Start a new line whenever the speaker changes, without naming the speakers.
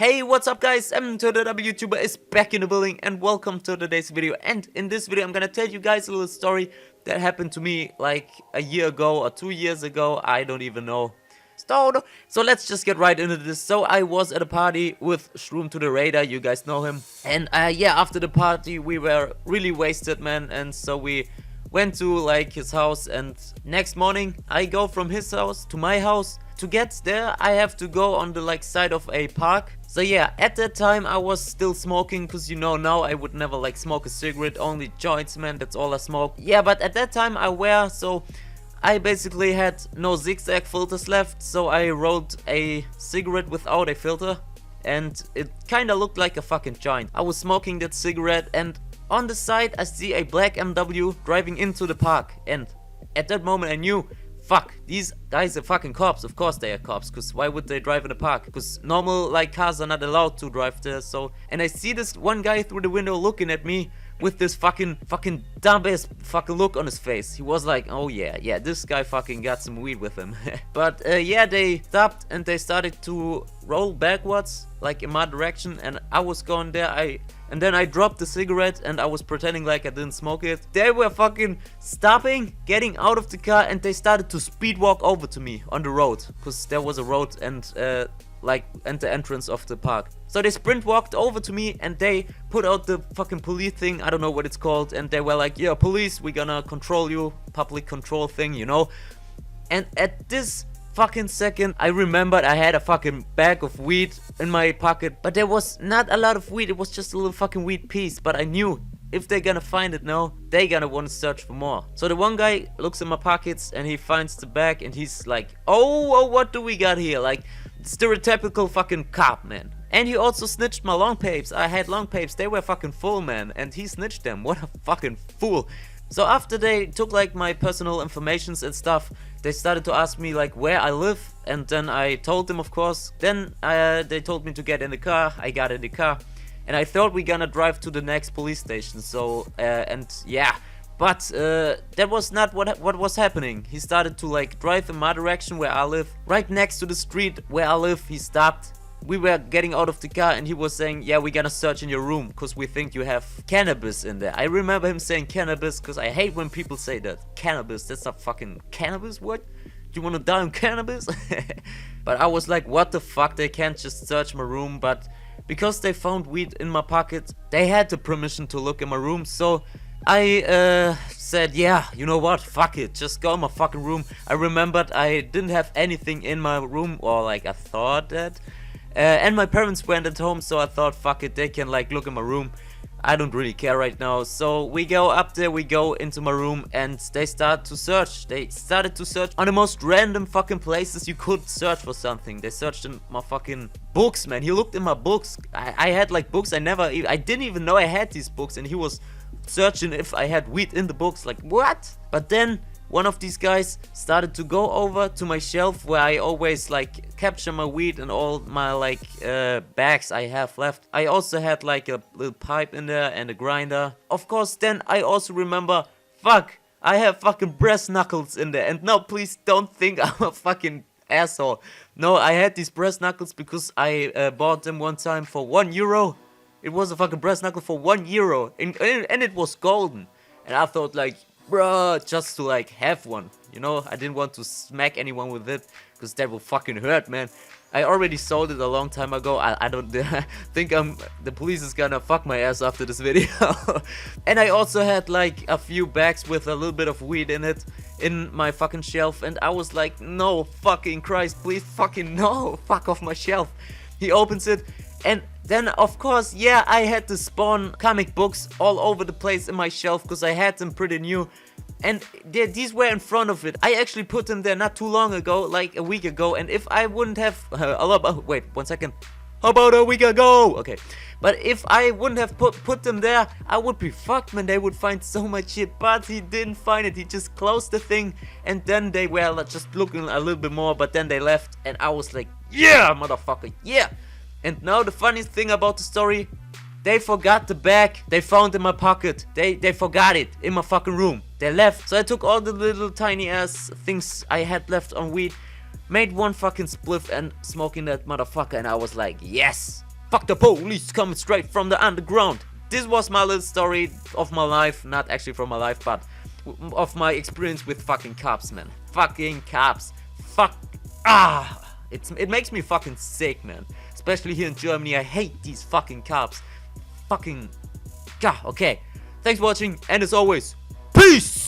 Hey, what's up guys, MWtuber is back in the building and welcome to today's video. And in this video I'm gonna tell you guys a little story that happened to me like a year ago or 2 years ago, I don't even know. So let's just get right into this. So I was at a party with Shroom to the Radar, you guys know him. And yeah, after the party we were really wasted, man, and so we went to like his house, and next morning I go from his house to my house. To get there I have to go on the like side of a park. So yeah, at that time I was still smoking, cause you know now I would never like smoke a cigarette, only joints, man, that's all I smoke. Yeah, but at that time I wear, so I basically had no zigzag filters left, so I rolled a cigarette without a filter and it kinda looked like a fucking joint. I was smoking that cigarette and on the side I see a black MW driving into the park, and at that moment I knew, fuck, these guys are fucking cops. Of course they are cops, cause why would they drive in the park? Cause normal like cars are not allowed to drive there. So, and I see this one guy through the window looking at me with this fucking dumbass fucking look on his face. He was like, oh yeah, this guy fucking got some weed with him. But yeah, they stopped and they started to roll backwards like in my direction, and I was going there. And then I dropped the cigarette and I was pretending like I didn't smoke it. They were fucking stopping, getting out of the car, and they started to speed walk over to me on the road, cause there was a road and the entrance of the park. So they sprint walked over to me and they put out the fucking police thing, I don't know what it's called, and they were like, yeah, police, we're gonna control you, public control thing, you know. And at this fucking second I remembered I had a fucking bag of weed in my pocket, but there was not a lot of weed, it was just a little fucking weed piece. But I knew if they're gonna find it now, they gonna want to search for more. So the one guy looks in my pockets and he finds the bag and he's like, oh, what do we got here? Like stereotypical fucking cop, man. And he also snitched my long papes. I had long papes, they were fucking full, man, and he snitched them. What a fucking fool. So after they took like my personal informations and stuff, they started to ask me like where I live, and then I told them, of course. Then they told me to get in the car. I got in the car and I thought we gonna drive to the next police station. So and yeah, but that was not what was happening. He started to like drive in my direction where I live. Right next to the street where I live, he stopped. We were getting out of the car and he was saying, yeah, we're gonna search in your room because we think you have cannabis in there. I remember him saying cannabis because I hate when people say that. Cannabis, that's not fucking cannabis, what? Do you wanna die on cannabis? But I was like, what the fuck, they can't just search my room. But because they found weed in my pocket, they had the permission to look in my room. So I said, yeah, you know what, fuck it, just go in my fucking room. I remembered I didn't have anything in my room, or like I thought that. And my parents went at home, so I thought, fuck it, they can like look in my room. I don't really care right now. So we go up there, we go into my room, and they start to search. They started to search on the most random fucking places you could search for something. They searched in my fucking books, man. He looked in my books. I had like books I didn't even know I had these books, and he was searching if I had weed in the books. Like, what? But then one of these guys started to go over to my shelf where I always like capture my weed and all my like bags I have left. I also had like a little pipe in there and a grinder. Of course, then I also remember, fuck, I have fucking brass knuckles in there. And no, please don't think I'm a fucking asshole. No, I had these brass knuckles because I bought them one time for €1. It was a fucking brass knuckle for €1 and it was golden. And I thought like, bruh, just to like have one, you know. I didn't want to smack anyone with it because that will fucking hurt, man. I already sold it a long time ago. I don't think the police is gonna fuck my ass after this video. And I also had like a few bags with a little bit of weed in it in my fucking shelf, and I was like, no fucking Christ, please fucking no, fuck off my shelf. He opens it, and then of course, yeah, I had to spawn comic books all over the place in my shelf because I had them pretty new. And these were in front of it. I actually put them there not too long ago, like a week ago. And if I wouldn't have, wait, 1 second. How about a week ago? Okay. But if I wouldn't have put them there, I would be fucked, man. They would find so much shit. But he didn't find it. He just closed the thing. And then they were just looking a little bit more. But then they left. And I was like, yeah, motherfucker, yeah. And now the funniest thing about the story, they forgot the bag they found in my pocket. They forgot it in my fucking room. They left. So I took all the little tiny ass things I had left on weed, made one fucking spliff and smoking that motherfucker, and I was like, yes, Fuck the police coming straight from the underground. This was my little story of my life, not actually from my life, but of my experience with fucking cops, man. Fucking cops. Fuck. It makes me fucking sick, man. Especially here in Germany, I hate these fucking cops. Fucking. Okay. Thanks for watching, and as always, peace!